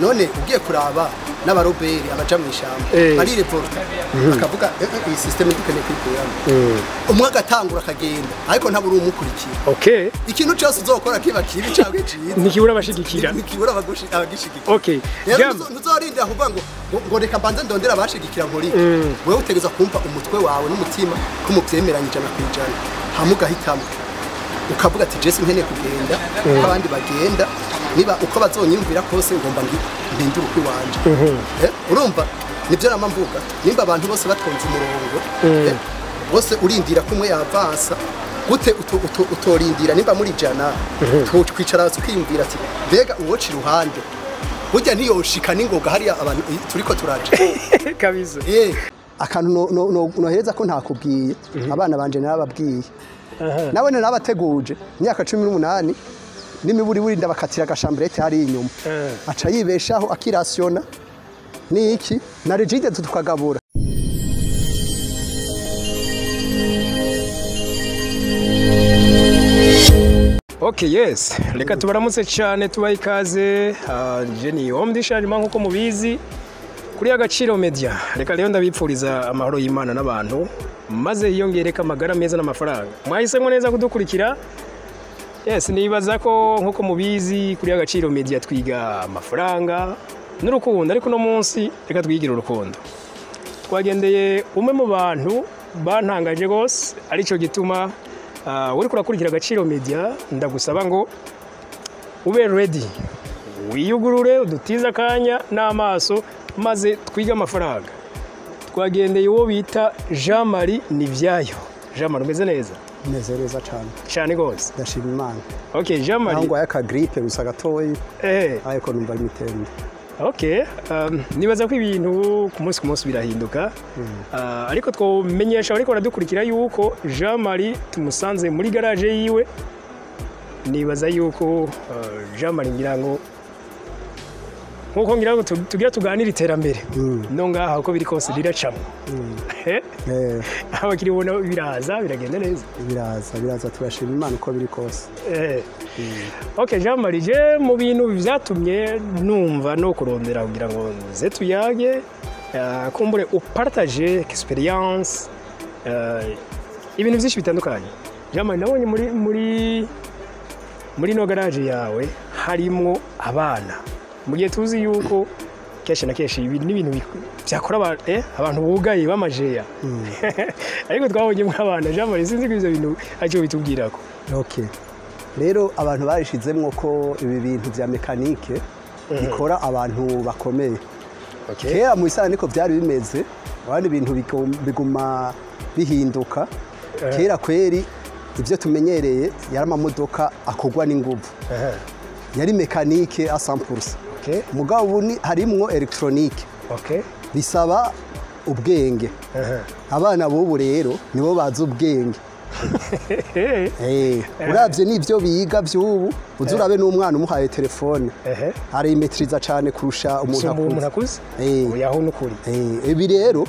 none ugiye kuraba n'abaroberi abaja mu ishamba bari reporta akavuga iyi system dukeneye kwikuramo umwe agatangura akagenda ariko ntaburi umukurikira okay ikintu cyose uzokora kiba kibi cyangwa cyiza nikibura abashigikira nikibura abagishigikira okay ntuzorinda kuvuga ngo reka mbanze ndondera abashigikira nkori wewe utegeza kumva umutwe wawe n'umutima ko muvyemeranye ijana kwijana hamugahitamo ukavuga ati Jesse nkeneye kugenda abandi bagenda niba uko bazonyumvira kose ngomba ndindura uko wanje urumva nibyo nama mvuga nimba abantu bose batonze umurongo bose urindira kumwe yavansa gute utorindira nimba muri jana twicara ukiyumvira ati mbega uwoci ruhande burya ntiyoshika ningoga hari abantu turiko turaje kabizo akantu nohereza ko ntakubwiye abana banje narababwiye nawe narabateguje imyaka 18 n'imiburi burinda bakatira agashambirete hari inyuma aca yibeshaho akirasiona niki na rigide tukagabura okay yes reka tubaramutse cyane tubaye ikaze Jenny omdisharima nkuko mubizi kuri Agaciro Media reka rero ndabipfuriza amahoro y'Imana n'abantu maze yiyongereka amagara meza n'amafaranga mwahisemwe neza kudukurikira yes nibaza ko nkuko mubizi kuri Agaciro Media twiga amafaranga n'urukundo ariko no munsi reka twigira urukundo twagendeye umwe mu bantu bantangaje gose arico gituma uri kurakurikira Agaciro Media ndagusaba ngo ube ready wiyugurure udutiza kanya n'amaso maze twiga amafaranga twagendeye uwo bita Jean Marie Nivyayo Jean Marie umeze neza neza cyane gose ndashima Imana okay Jean Marie nangwa yaka gripe gusa gatoyi ariko numva limitende okay nibaza ko ibintu ku munsi birahinduka ariko twomenyesha ariko baradukurikira yuko Jean Marie tumusanze muri garage yiwe nibaza yuko Jean Marie ngirango nkuko ngira ngo tugira tuganira iterambere no ngaha uko biri kose riracamo abakiri bona biraza biragenda neza biraza turashima Imana uko biri kose okay Jean Marie je mu bintu byatumye numva no kurondera kugira ngo ze tuyage kumbure upartage experience ibintu byinshi bitandukanye Jean Marie nabonye muri no garage yawe harimo abana mu gihe tuzi yuko keshe na keshe ibi n'ibintu byakora abantu bugaye bamajeya ariko twabonye mw'abana Jean Marie sinzi ko ivyo bintu acyo bitubwirako okay rero abantu barishizemwo ko ibi bintu vya mekanike bikora abantu bakomeye kera mu isana niko byari bimeze abandi bintu biguma bihinduka kera kweri ivyo tumenyereye yari amamodoka akogwa n'inguvu yari mekanike a 100%. Mugabo ubu harimwo electronique bisaba ubwenge abana bobu rero nibo bazi ubwenge uravye nivyo biga vy'ubu uzurabe n'umwana umuhaye telefone arimetriza cyane kurusha umuntu akuze yaho n'ukuri ibi rero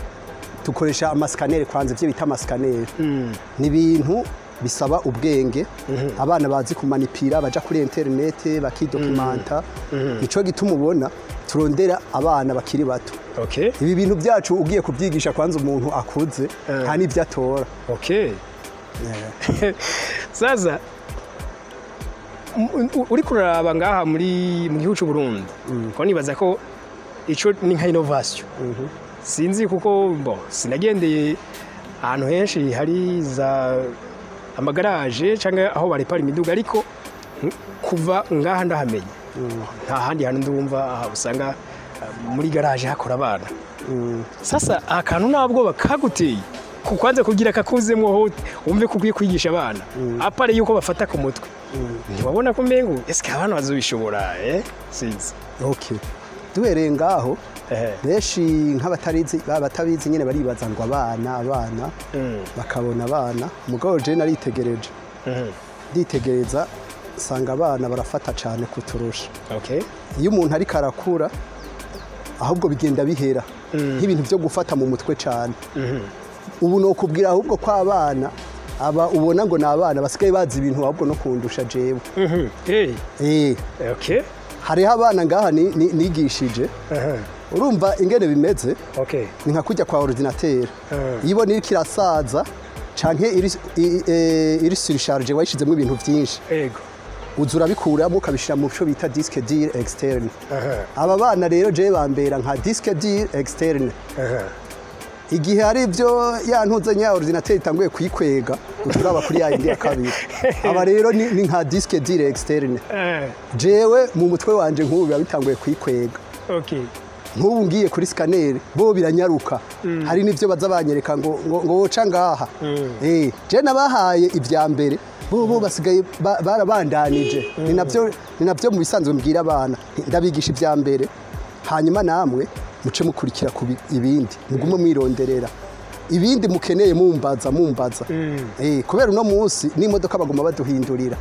tukoresha amascanner kwanze byo bita amascanner ni ibintu bisaba ubwenge abana bazi kumanipira baja kuri internet bakidocumenta ico gituma ubona turondera abana bakiri bato ibi bintu byacu ugiye kubyigisha kwanza umuntu akuze nta nivyo atora sasa uri kuraba ngaha mu gihugu cy'u Burundi ko nibaza ko ico ni nka innovation sinzi kuko sinagendeye ahantu henshi hari za amagaraje cyangwa aho baripara imiduga ariko kuva ngaha ndahamenye nta handi hantu ndumva usanga muri garage hakora abana sasa akantu nabwo bakaguteye kukwanze kugira kakuzemwo ho umve kukwiye kwigisha abana apare yuko bafata ku mutwe ntiwabona ko mengo eske abana bazobishobora sinzi duhereye ngaho benshi nk'abatabizi nyene baribaza ngo abana bakabona abana mugabo je naritegereje nditegereza sanga abana barafata cyane kuturusha iyo umuntu ari karakura ahubwo bigenda bihera nk'ibintu byo gufata mu mutwe cyane ubu no kubwira ahubwo ko abana aba ubona ngo nabana basigaye bazi ibintu ahubwo no kundusha jewe hariho abana ngaha nigishije urumva ingene bimeze ni nka kujya kwa ordinateur yibona iri kirasaza canke iri surcharge wayishizemo ibintu byinshi uzura bikuramo ukabishira mu cyo bita disque dur externe aba bana rero je bambera nka disque dur externe igihe hari ibyo yantuze nya ordinateur itanguye kuyikwega uturaba kuri ya indi ya kabiri aba rero ni nka disque dur externe jewe mu mutwe wanje nk'ubu bitanguye kuyikwega nk'ubu ngiye kuri scanner bo biranyaruka hari n'ivyo baza banyereka ngo woca ngaha je nabahaye ivya mbere bo basigaye barabandanije ni navyo mu bisanzwe mbwira abana ndabigisha ivya mbere hanyuma namwe muce mukurikira ku ibindi mugume mwironderera ibindi mukeneye mumbaza kubera uno munsi n'imodoka baguma baduhindurira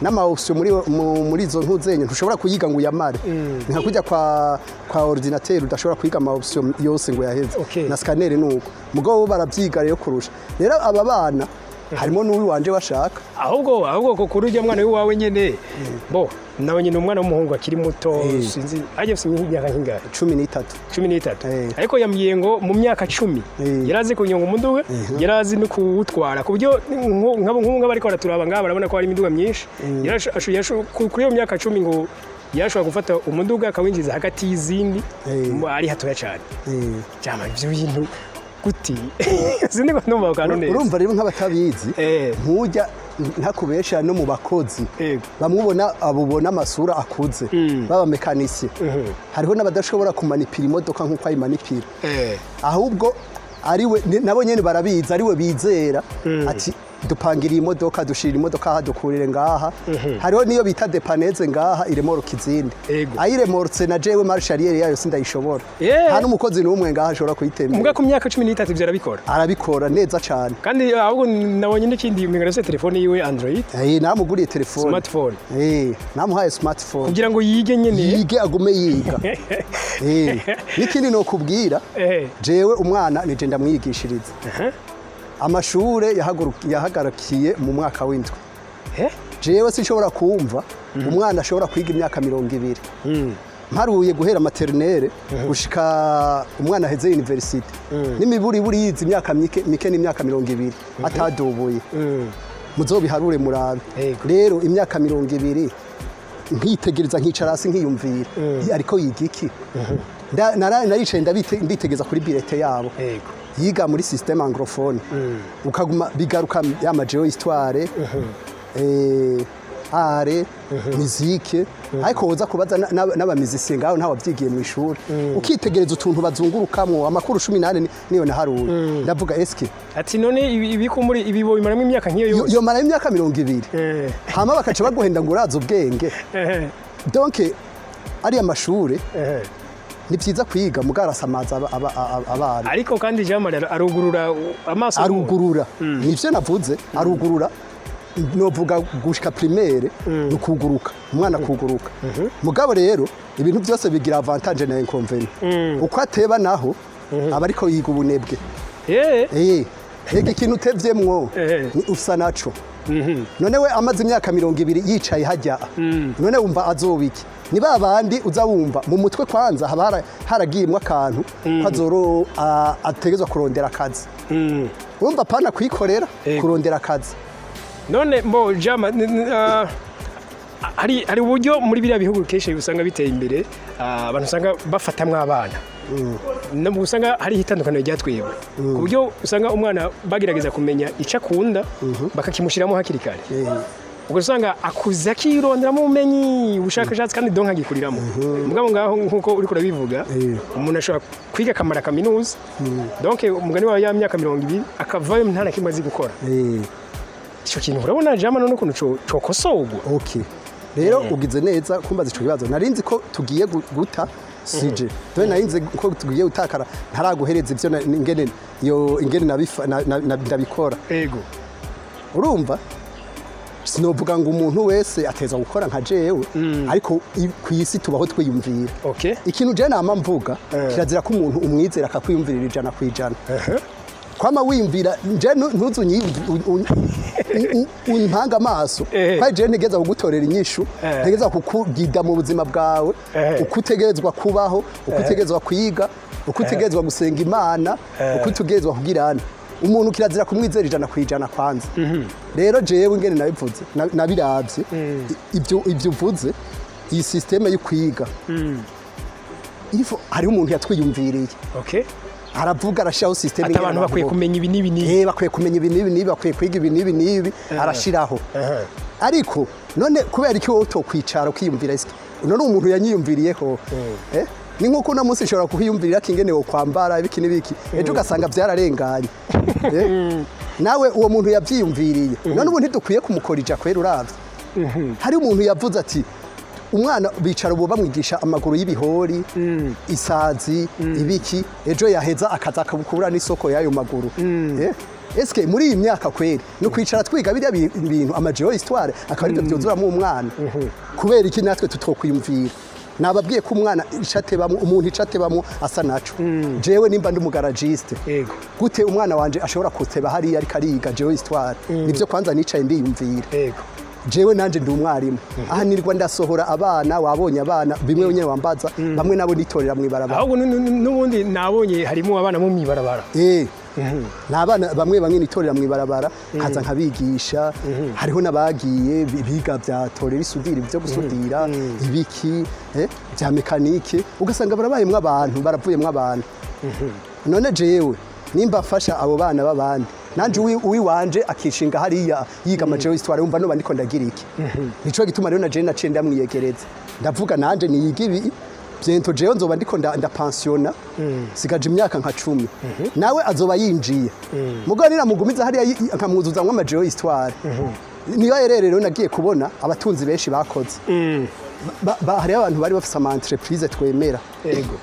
n'ama option muri zo ntuzenye ntushobora kuyiga ngo uyamare nka kujya kwa ordinateur udashobora kuyiga ama option yose ngo yaheze na scanner nuko mugabo baravyiga rero kurusha rero aba bana harimo n'uwi wanje bashaka ahubwo kuri ujya mwana wawe nyene bo nawe nyine umwana w'umuhungu akiri muto sinzi aje imyaka nk'ingana 13 ariko yambwiye ngo mu myaka 10 yarazi kunyonga umuduga yarazi no kuwutwara ku buryo nk'abo ariko baraturaba ngaba barabona ko hari imiduga myinshi kuri iyo myaka 10 ngo yashobora gufata umuduga akawinjiza hagati y'izindi ari hatoya cyane cyama ibyo bintu guti zindi ko numva kanone urumva rero nk'abatabizi ntujya ntakubesha no mu bakozi bamubona abubona amasura akuze baba mekanisi hariho n'abadashobora kumanipira imodoka nk'uko ayimanipira ahubwo ariwe nabo nyene barabiza ariwe bizera ati dupangira imodoka dushira imodoka hadukurire ngaha hariho niyo bita depaneze ngaha iremoroka izindi ayiremorotse na jewe marshalier yayo sindayishobora nta n'umukozi n'umwe ngaha ashobora kuyitembera muga ku myaka 13 ivyo arabikora neza cyane kandi ahubwo nabonye n'ikindi mwengarase telefone yiwe Android namuguriye telefone smartphone namuhaye smartphone kugira ngo yige nyene yige agume yiga n'ikindi no kubwira jewe umwana nije ndamwigishiriza amashure yahagarakiye mu mwaka w'indwi jewe sinshobora kumva umwana ashobora kwiga imyaka 200 mparuye guhera maternelle gushika umwana aheze university n'imiburi buri yize imyaka mike n'imyaka 200 atadubuye muzobiharure murabe rero imyaka 200 nkitegereza nkicara hasi nkiyumvira ariko yiga iki naricaye nditegeza kuri bilete yabo yiga muri système anglophone ukaguma bigaruka yamajeo histoire art musique ariko woza kubaza n'abamizisiye ngaho ntawe byigiye mu ishuri ukitegereza utuntu bazungurukamwo amakuru 18 niyo naharuye ndavuga eske ati none ibiko muri ibibo bimaramo imyaka nkiyo yose yo mara imyaka 200 hama bakaca baguhenda ngo uraza ubwenge donc ari amashure ni byiza kwiga mugarasamaza abana ariko kandi Jamali arugurura amaso arugurura nivyo navuze arugurura novuga gushika primaire nukuguruka umwana kuguruka mugabo rero ibintu byose bigira avantage na inconvénient uko ateba naho abariko yiga ubunebwe ikintu utevyemwo ni usa naco none we amaze imyaka 200 yicaye hajya none wumva azobiki ni babandi uza wumva mu mutwe kwanza haba haragiyemwe akantu kazoro ategezwa kurondera akazi wumva pana kwikorera kurondera akazi none mbo Jama hari uburyo muri biriya bihugu keshe usanga biteye imbere abantu usanga bafatamwe abana nabwo usanga hari hitandukano ryatwebwe ku buryo usanga umwana bagirageza kumenya ica akunda bakakimushiramo hakiri kare ubwo usanga akuza kironderamo ubumenyi ubushakashatsi kandi donka gikuriramo mugabo ngaho nkuko uri kurabivuga umuntu ashobora kwiga kamara kaminuza donc umugani wa ya myaka 200 akavayo ntana kimazi gukora ico kintu urabona Jama none ukuntu cokosorwa rero ugize neza kumbaza ico kibazo narinzi ko tugiye guta sije dore narinzi ko tugiye utakara ntaraguhereza ivyo ingene nabikora ego urumva sinovuga ngo umuntu wese ateza gukora nka jewe ariko kwisi tubaho twiyumvira ikintu je nama mvuga kirazira ko umuntu umwizera akakwiyumvirira ijana kwijana kwama wiyumvira nje ntuzunyi umpanga amaso kwa je ntegeza kugutorera inyishu ntegeza kukugida mu buzima bwawe ukutegezwa kubaho ukutegezwa kwiga ukutegezwa gusenga Imana ukutegezwa kugirana umuntu kirazira kumwizera ijana kwijana kwanza rero jewe ngene nabivuze nabiravye ibyo uvuze iyi systeme yo kwiga ifo hari umuntu yatwiyumviriye okay aravuga arashaho systeme abantu bakwiye kumenya ibi nibi nibi bakwiye kumenya ibi nibi bakwiye kwiga ibi nibi arashiraho ariko none kubera iki wowe utokwicara ukiyumvira isi none umuntu yanyiyumviriyeho ni nkuko na munsi ishobora kuhiyumvirira kingene wo kwambara ibiki nibiki ejo ugasanga byararenganye nawe uwo muntu yavyiyumviriye none ubu ntidukwiye kumukorija kwera uravye hari umuntu yavuze ati umwana bicara ubu bamwigisha amaguru y'ibihori isazi ibiki ejo yaheza akaza akabukura n'isoko y'ayo maguru eske muri iyi myaka kweri no kwicara twiga biriya bintu amajeo histoire akaba byozuramo umwana kubera iki natwe tutokwiyumvira nababwiye ko umwana icatebamo umuntu icatebamo asa naco jewe nimba ndi umugaragiste yego gute umwana wanje ashobora kuteba hari ari kariga jewe histoire nivyo kwanza nicaye ndiyumvira yego jewe nanje ndi umwarimu aha nirwa ndasohora abana wabonye abana bimwe nyene wambaza bamwe nabo nitorera mu ibarabara ahubwo nubundi nabonye harimo abana mu ibarabara n'abana bamwe nitorera mu ibarabara kaza nkabigisha hariho nabagiye biga bya torera isudira byo gusudira ibiki bya mekanike ugasanga barabayemwe abantu baravuyemwe abantu none jewe nimba afasha abo bana babandi nanje uwiwanje akishinga hariya yiga amajeo histoire umva no bandiko ndagira iki nico gituma rero naje naciye ndamwiyegereza ndavuga nanje niyiga ibi byento jewe nzoba ndiko ndapensiona sigaje imyaka nka 10 nawe azoba yinjiye mugabo niramugumiza hariya nkamwuzuza nko amajeo histoire niyo rero nagiye kubona abatunzi benshi bakoze hari abantu bari bafise ama entreprise twemera yego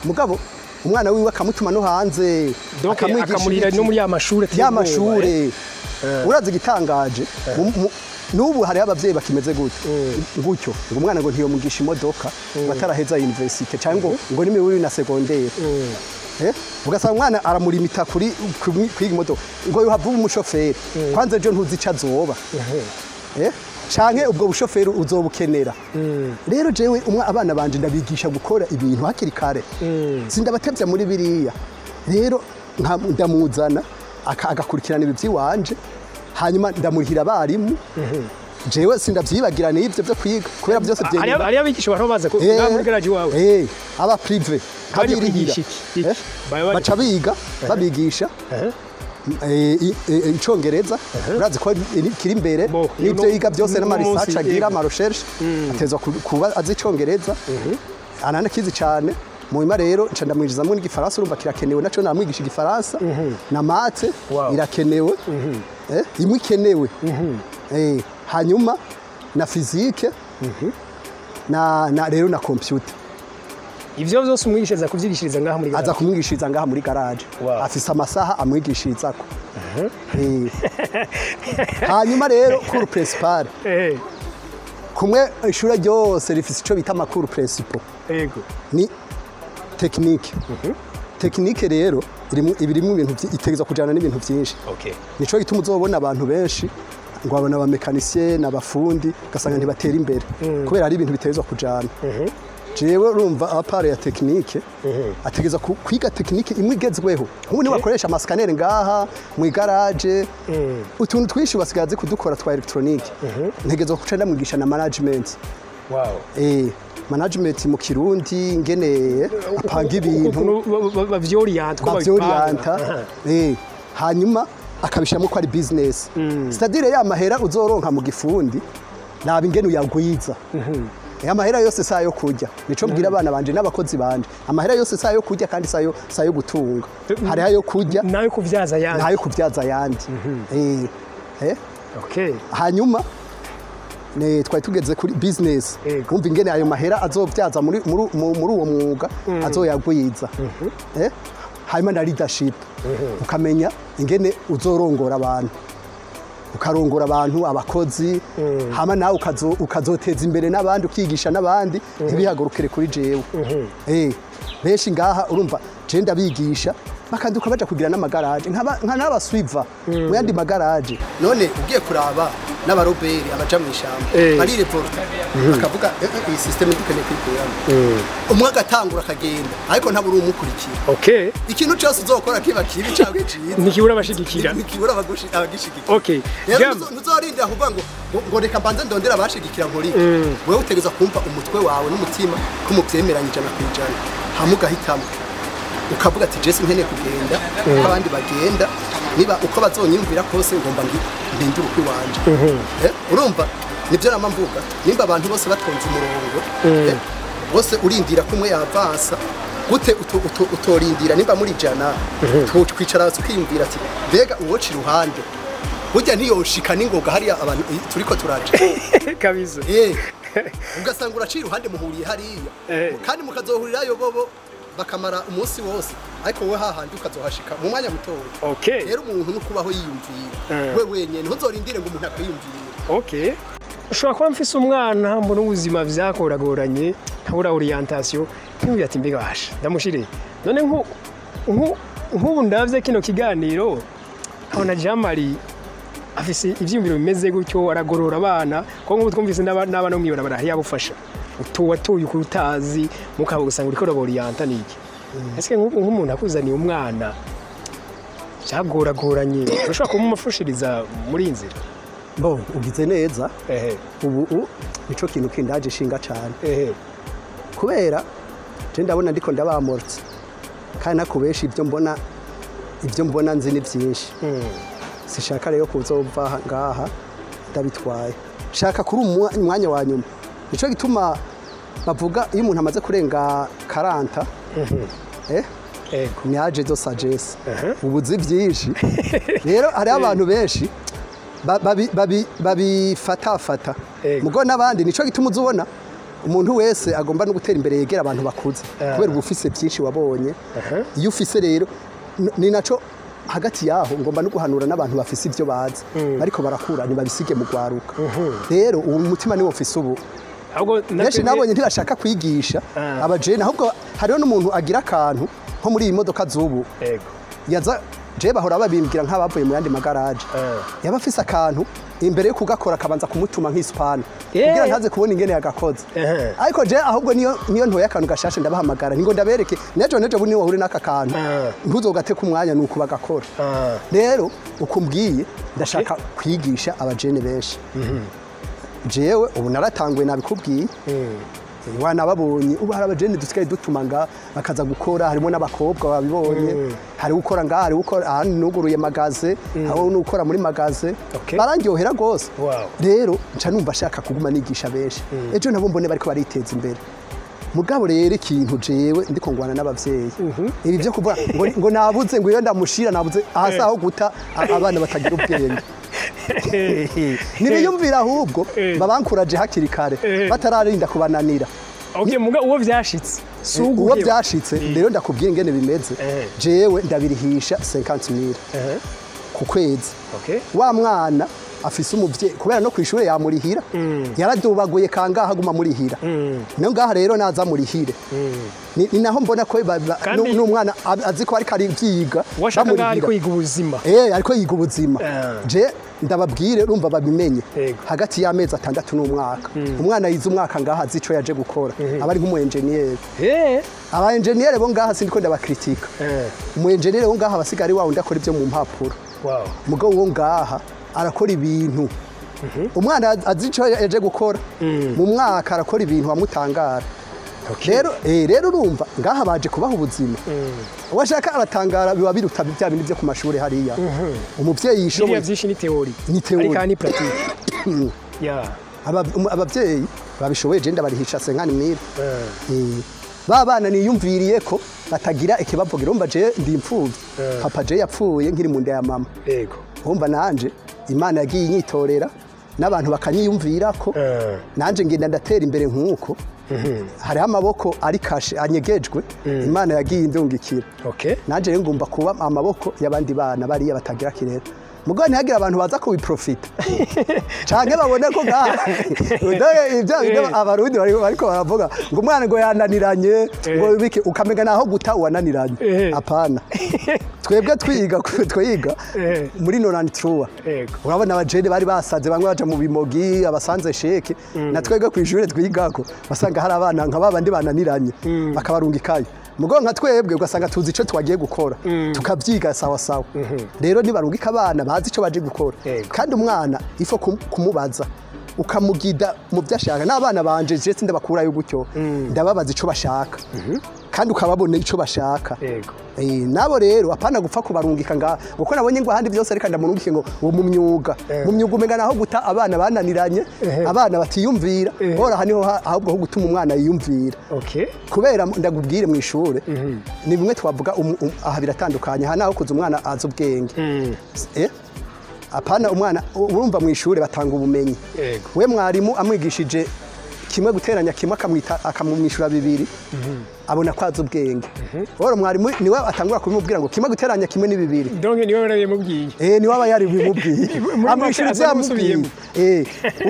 mugabo umwana wiwe akamutuma no hanze akamurira no muri yamashure urazi gitangaje nubu hari abavyeyi bakimeze gutyo ngo umwana ngo ntiyo mugisha imodoka bataraheza university cyangwa ngo nimi wuri na secondaire ugasanga umwana aramurimita kuri kwiga imodoka ngo yohava umushoferi kwanze je ntuzi icazoba canke ubwo bushoferi uzobukenera rero jewe abana banje ndabigisha gukora ibintu hakiri kare sindabatevya muri biriya rero ndamuzana agakurikirana ibivyi wanje hanyuma ndamurihira abarimu jewe sindavyibagirana ivyo byo kwiga kubera byose byene ari abigisha baro baza ko muri garage wawe aba privé kabirihira baca biga babigisha icongereza urazi ko kiri imbere n'ibyo yiga byose n'amarisaca agira amarecherche atezwa kuba azi icongereza anana kizi cyane muhima rero nca ndamwijizamo n'igifaransa urumva kirakenewe naco namwigisha igifaransa na mate irakenewe imwe ikenewe hanyuma na physique na rero na computer ivyo byose umwigishiriza kuvyigishiriza ngaha muri garage aza kumwigishiriza ngaha muri garage afise amasaha amwigishirizako hanyuma rero kuri principal kumwe ishure ryose rifise ico bita amakuru principal yego ni technique technique rero ibirimo ibintu itegeza kujana n'ibintu byinshi nico gituma uzobona abantu benshi ngo abana ba mécanicien n'abafundi gasanga ntibatera imbere kubera ari ibintu bitezwa kujana jewe urumva apare ya technique ategeza kwiga technique imwe igezweho ubu ni bakoresha amascanner ngaha mu garage utuntu twishi basigaze kudukora twa electronique ntegeza kuca ndamwigisha na management management mu kirundi ngene apanga ibintu bavyorienta hanyuma akabishamo ko ari business c'est-à-dire ya mahera uzoronka mu gifundi naba ingene uyagwiza amahera yose sayo kujya nico mbwira abana banje n'abakozi banje amahera yose sayo kujya kandi sayo gutunga hari ayo kujya nayo kuvyaza yandi okay hanyuma ne twari tugeze kuri business umva ingene ayo mahera azovyaza muri uwo mwuga azoyagwiza hanyuma na leadership ukamenya ingene uzorongora abantu ukarongora abantu abakozi hama nawe ukazoteza imbere n'abandi ukigisha n'abandi ntibihagurukire kuri jewe benshi ngaha urumva je ndabigisha bakaduka baja kugira n'amagaraje nka n'abaswiva mu yandi magaraje none ugiye kuraba n'abaroberi abaja mu ishamba bari reporta bakavuga iyi system dukeneye kwikuramo umwe agatangura akagenda ariko ntaburi umukurikira okay ikintu cyose uzokora kiba kibi cyangwa ciza nikibura abashigikira nikibura abagishigikira okay ntuzorinda kuvuga ngo reka mbanze ndondera abashigikira nkori wewe utegeza kumva umutwe wawe n'umutima ko muvyemeranyije na kwijana hamugahitamo ukavuga ati Jesse nkeneye kugenda abandi bagenda niba uko bazonyumvira kose ngomba ndindura uko wanje urumva nibyo nama mvuga nimba abantu bose batonze umurongo bose urindira kumwe yavansa gute utorindira nimba muri jana twicara tukiyumvira ati mbega uwoci ruhande burya ntiyoshika ningoga hariya abantu turiko turaje kabizo ugasanga uraciye iruhande muhuriye hariya kandi mukazohurirayo bobo bakamara umunsi wose ariko we hahandi ukazohashika mu mwanya mutoya okay rero umuntu no kubaho yiyumvira we wenyene ntuzorindire ngo umuntu akwiyumvire okay ushobora kuba mfise umwana mbona ubuzima vyakoragoranye ntabura orientation ntibuye ati mbega basha ndamushire none nk'ubu ndavye kino kiganiro abona Jamali afise ivyumviro bimeze gutyo aragorora abana ko nk'ubu twumvise n'abana mwibona barahiye abufasha watuye ukutazi mukabo gusanga uriko orienta niki ese nk'umuntu akuzaniye umwana cyagoragoranye ushobora kumufashiriza muri inzira bo ugize neza ubu nico kintu kindaje shinga cyane kubera je ndabona ndiko ndabamortse kandi nakubesha ibyo mbona nzi ni byinshi sishaka rero kuzova ngaha ndabitwaye shaka kuri umwanya wa nyuma nico gituma bavuga iyo umuntu amaze kurenga 40 ni age de sagesse ubuzi byinshi rero hari abantu benshi babifatafata mugo nabandi nico gituma uzubona umuntu wese agomba no gutera imbere yegera abantu bakuze kubera ubufise byinshi wabonye iyo ufise rero ni naco hagati yaho ngomba no guhanura n'abantu bafise ibyo bazi ariko barakura ni babisige mu gwaruka rero uwo mutima niwo ufise ubu Neshi nabonye ntibashaka kwigisha abajene ahubwo hariho n'umuntu agira akantu nko muri iyi modoka zubu yaza je bahora babimbwira nk'abavuye mu yandi magaraje yaba afise akantu imbere yo kugakora kabanza kumutuma nk'ispana kugira ntaze kubona ingene yagakoze ariko je ahubwo niyo ntoya akantu gashashe ndabahamagara ngo ndabereke nejo bu niwo hure n'aka kantu ntuzogate ku mwanya nuko bagakora rero ukumbwiye ndashaka kwigisha abajene benshi jewe ubu naratangwe nabikubwiye wana babonye ubu hari abajene dusigaye dutumanga bakaza gukora harimo n'abakobwa babibonye hari gukora ngaha hari gukora ahantu nuguruye magaze aho nukora muri magaze barangyohera gose rero nca numva ashaka kuguma nigisha benshi ejo nabo mbone bariko bariteza imbere mugabo rero ikintu jewe ndiko ngwana n'abavyeyi ibi byo kuvuga ngo nabuze ngo iyo ndamushira nabuze ahasaho guta abana batagira ubwenge nibiyumvira ahubwo babankuraje hakiri kare batararinda kubananira muga uwo vyashitse uwo vyashitse rero ndakubwiye ingene bimeze jewe ndabirihisha 50,000 ku kwezi wa mwana afise umuvyeyi kubera no kw'ishure yamurihira yaradubaguye kangaha aguma murihira no ngaha rero naza murihire ni naho mbona ko n'umwana aziko ariko ari vyiga washaka ariko yiga ubuzima ariko yiga ubuzima je ndababwire urumva babimenye hagati y'amezi 6 n'umwaka umwana yize umwaka ngaha azico yaje gukora abari nk'umu engineer aba engineer bo ngaha sindiko ndabakritika umu engineer bo ngaha basigari wawo ndakora ibyo mu mpapuro mugabo wo ngaha arakora ibintu umwana azico yaje gukora mu mwaka arakora ibintu bamutangara rero urumva ngaha baje kubaha ubuzima washaka aratangara biba biruta bya bintu byo ku mashuri hariya umuvyeyi yishoboye byinshi ni theory ariko ni pratique abavyeyi babishoboye je ndabarihisha 50,000 babana niyumviriye ko batagira ikibavugira umva je ndi impfuvyi papa je yapfuye nkiri mu nda ya mama umva nanje Imana yagiye inyitorera n'abantu bakanyiyumvira ko nanje ngenda ndatera imbere nk'uko hari amaboko ari kashe anyegejwe Imana yagiye indungikira nanje ngomba kuba amaboko y'abandi bana bari batagira kirera mugo ntihagira abantu baza kubiprofita canke babone ko ngaha ibyo abarundi bariko baravuga ngo umwana ngo yananiranye ngo biki ukamenya naho guta uwananiranye apana twebwe twiga muri Nonani Truwa urabona abajene bari basaze bamwe baja mu bimogi abasanze sheke na twebwe kw'ishure twigako basanga hari abana nka babandi bananiranye bakabarungikayo mugo nka twebwe ugasanga tuzi ico twagiye gukora tukavyiga sawa sawa rero nibarungika abana bazi ico baje gukora kandi umwana ifo kumubaza ukamugida mu byashaka n'abana banje je sinde bakurayo gutyo ndababaza ico bashaka kandi ukababona ico bashaka nabo rero apana gupfa kubarungika nga uko nabonye ngo ahandi byose reka ndamurungike ngo mu myuga umenga naho guta abana bananiranye abana batiyumvira hora haniho ahubwo ho gutuma umwana yiyumvira kubera ndagubwire mu ishure ni bimwe twavuga aha biratandukanye hanaho kuza umwana azi ubwenge apana umwana urumva mu ishure batanga ubumenyi we mwarimu amwigishije kimwe guteranya kimwe akamumwishura bibiri abona kwaza ubwenge oro mwarimu niwe atangura kubimubwira ngo kimwe guteranya kimwe ni bibiri donc niwe yarabimubwiye niwe aba yari bimubwiye amwishura byamubwiye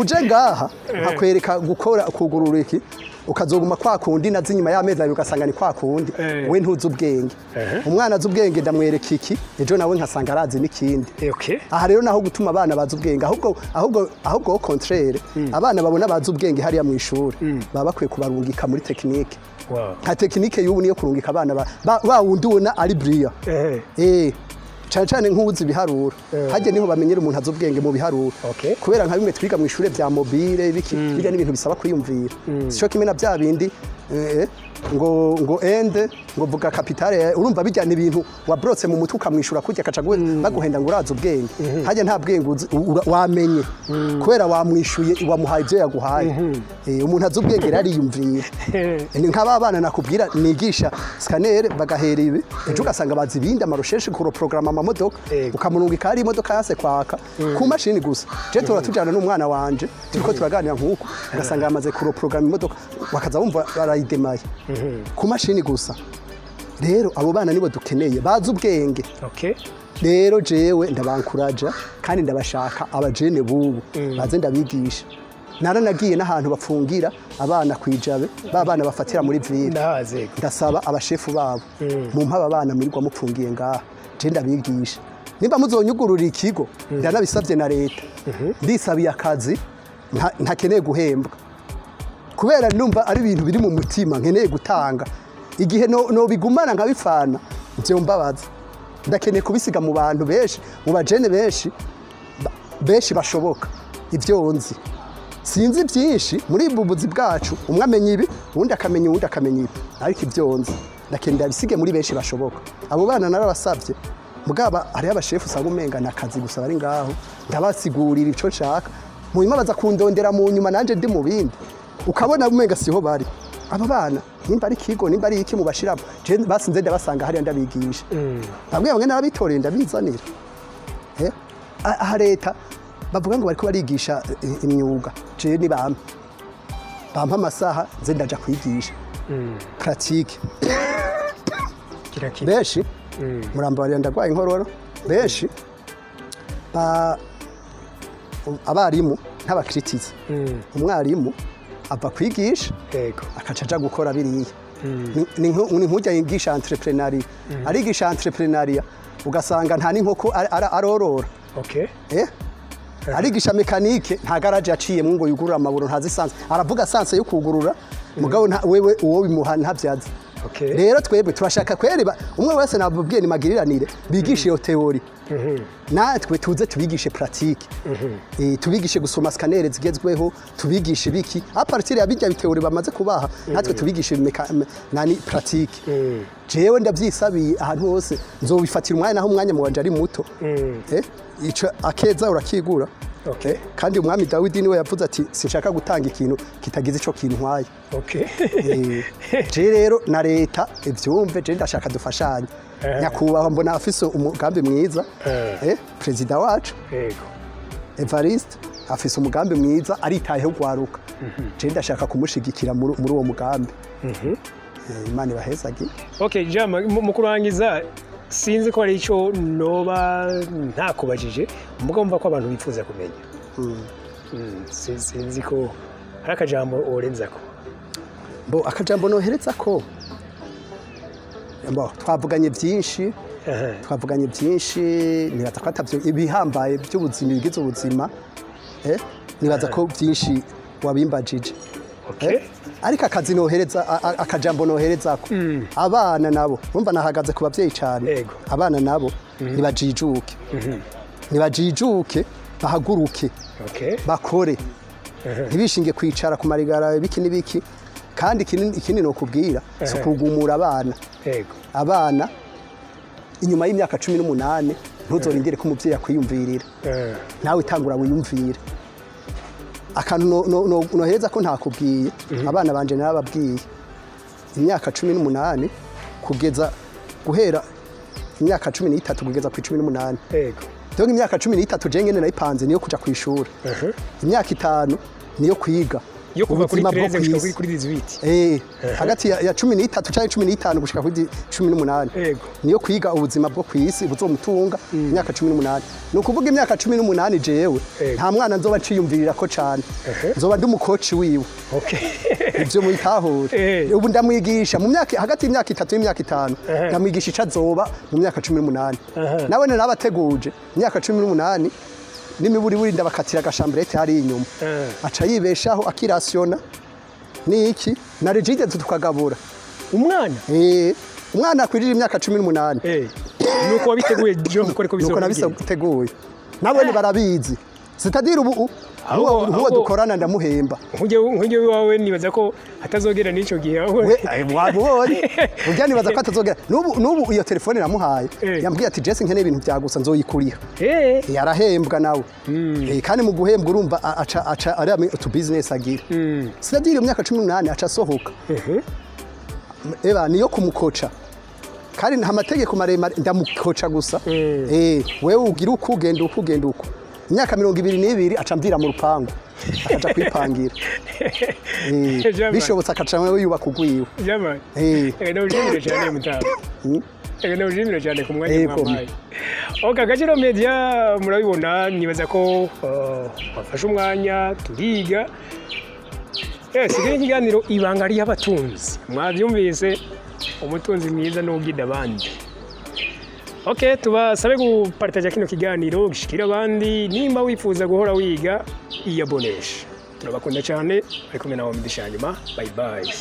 uje ngaha akwereka gukora kugurura iki ukazoguma kwa kundi nazi inyuma y'amezi abiri ugasanga ni kwa kundi we ntuzi ubwenge umwana azi ubwenge ndamwereka iki ejo nawe nkasanga arazi n'ikindi aha rero naho gutuma abana bazi ubwenge ahubwo contraire abana babona bazi ubwenge hariya mu ishuri baba bakwiye kubarungika muri tekinike nka tekinike y'ubu niyo kurungika abana ba wundi ubona ari brilliant cyane cyane nk'uzi ibiharuro hajye niho bamenyera umuntu azi ubwenge mu biharuro kubera nka bimwe twiga mu ishure bya mobile biki bijya n'ibintu bisaba kwiyumvira sico kimwe na bya bindi ngo ende ngo vuga kapitale urumva bijyana ibintu wabrotse mu mutwe ukamwishura kujya kaca baguhenda ngo uraza ubwenge hajya nta bwenge wamenye kubera wamwishuye wamuhaye ibyo yaguhaye umuntu azi ubwenge yariyumvira ni nk'abana nakubwira nigisha scanner bagahera ibi ejo ugasanga bazi ibindi amarosheshe ku program amamodoka ukamurungika ari imodoka yase kwaka ku mashini gusa je turatujana n'umwana wanje turiko turaganira nk'uko ugasanga yamaze ku program imodoka bakaza bumva barayidemaye ku mashini gusa rero abo bana nibo dukeneye bazi ubwenge rero jewe ndabankuraja kandi ndabashaka abajene bubu baze ndabigisha naranagiye n'ahantu bapfungira abana kwijabe babana bafatira muri ville ndasaba abashefu babo mu mpaba abana murirwa mupfungiye ngaha je ndabigisha nimba muzonyugurura ikigo ndanabisavye na leta ndisabiye akazi ntakeneye guhembwa kubera numva ari ibintu biri mu mutima nkeneye gutanga igihe no bigumana nkabifana byo mbabaza ndakeneye kubisiga mu bantu benshi mu bajene benshi bashoboka ibyo nzi sinzi byinshi muri bubuzi bwacu umwe amenya ibi undi akamenya ibi ariko ibyo nzi ndakeneye bisige muri benshi bashoboka abo bana narabasabye mugaba ari abashefu usanga umenga nakazi gusa bari ngaho ndabasigurira ico nshaka mu nyuma baza kundondera mu nyuma nanje ndi mu bindi ukabona umenga siho bari aba bana nimba ari kigo nimba ari iki mu bashiramo je basinze ndabasanga hari ndabigisha bamwe narabitoreye ndabizanira aha leta bavuga ngo bariko barigisha imyuga je ni bampa amasaha nze ndaja kwigisha pratique benshi murambarira ndagwaye inkororo benshi abarimu ntabakiritiza umwarimu ava kwigisha akacaja gukora biriya ni nkujya yigisha entrepreneuria arigisha entrepreneuria ugasanga nta n'inkoko arorora arigisha mekanike nta garage yaciyemo ngo yugurura amaburo ntazisanzwe aravuga sanse yo kugurura mugabo wewe uwo bimuha ntabyaza rero twebwe turashaka kwereba umwe wese nabubwiye ni magiriranire bigisha iyo teori natwe tuze tubigishe pratique tubigishe gusoma scanner zigezweho tubigishe biki a partir ya bijya biteori bamaze kubaha natwe tubigishe nani pratique jewe ndavyisabiye ahantu hose nzobifatira umwanya naho umwanya mu wanje ari muto ico akeza urakigura kandi umwami Dawidi niwe yavuze ati sinshaka gutanga ikintu kitagize ico kintwaye je rero na leta ivyumve je ndashaka dufashanye nyakubahwa mbona afise umugambi mwiza president wacu Evariste afise umugambi mwiza aritayeho gwaruka je ndashaka kumushigikira muri uwo mugambi Imana ibahezagi jama mu kurangiza sinzi ko ari ico noba ntakubajije mugomba ko abantu bifuza kumenya sinzi ko hari akajambo orenzako bo akajambo nohereza ko bo twavuganye byinshi nibaza ko atavyo ibihambaye by'ubuzima bigize ubuzima nibaza ko byinshi wabimbajije ariko akazi nohereza akajambo nohereza ko abana nabo urumva nahagaze ku bavyeyi cyane abana nabo nibajijuke bahaguruke bakore ntibishinge kwicara ku marigara biki n'ibiki kandi ikindi nokubwira so kugumura abana inyuma y'imyaka 18 ntuzorindire ko umuvyeyi akwiyumvirira nawe itangura wiyumvire akantu nohereza ko ntakubwiye abana banje narababwiye imyaka 18 kugeza guhera imyaka 13 kugeza ku 18 donc imyaka 13 je ngene nayipanze niyo kuja kwishura imyaka 5 niyo kwiga yo kuva kuri 13 gushika kuri 18 hagati ya 13 cyangwa 15 gushika kuri 18 niyo kwiga ubuzima bwo kwisi buzomutunga imyaka 18 no kuvuga imyaka 18 jewe nta mwana nzoba ciyumvirira ko cyane nzoba ndi umukoci wiwe ivyo muyitahure ubu ndamwigisha mu myaka hagati y'imyaka 3 n'imyaka 5 ndamwigisha icazoba mu myaka 18 nawe nabateguje imyaka 18 nimiburi buri ndabakatira agashambrete hari inyuma aca yibeshaho akirasiona niki na regide tukagabura umwana akwirira imyaka 18 nuko wabiteguye byo mukore ko nuko nabiteguye nabone barabizi sitadira ubu uwo dukorana ndamuhemba nkujye wawe nibaza ko atazogera n'ico gihe wabonye urya nibaza ko atazogera nubu iyo telefone namuhaye yambwiye ati Jesse nkene ibintu byagusa nzoyikuriha yarahembwa nawe kandi mu guhembwa urumva aca ari to business agira sitadira imyaka 18 aca sohoka niyo kumukoca kandi nta mategeko maremare ndamukoca gusa wewe ugira ukugenda uko imyaka 22 aca mvira mu rupangu akaja kwipangira bishobotse akaca wewe yubaka ugwiwe jamani ndawushimira cyane mutaba ndawushimira cyane ku mwanya mwamaye Agaciro Media murabibona nibaza ko bafashe umwanya turiga sigaye ikiganiro ibanga ry'abatunzi mwabyumvise umutunzi mwiza n'ugida abandi tubasabe gupartaja kino kiganiro gishikira abandi nimba wifuza guhora wiga iyabonesha turabakunda cyane ari kumwe nawe mu dishanyuma bye bye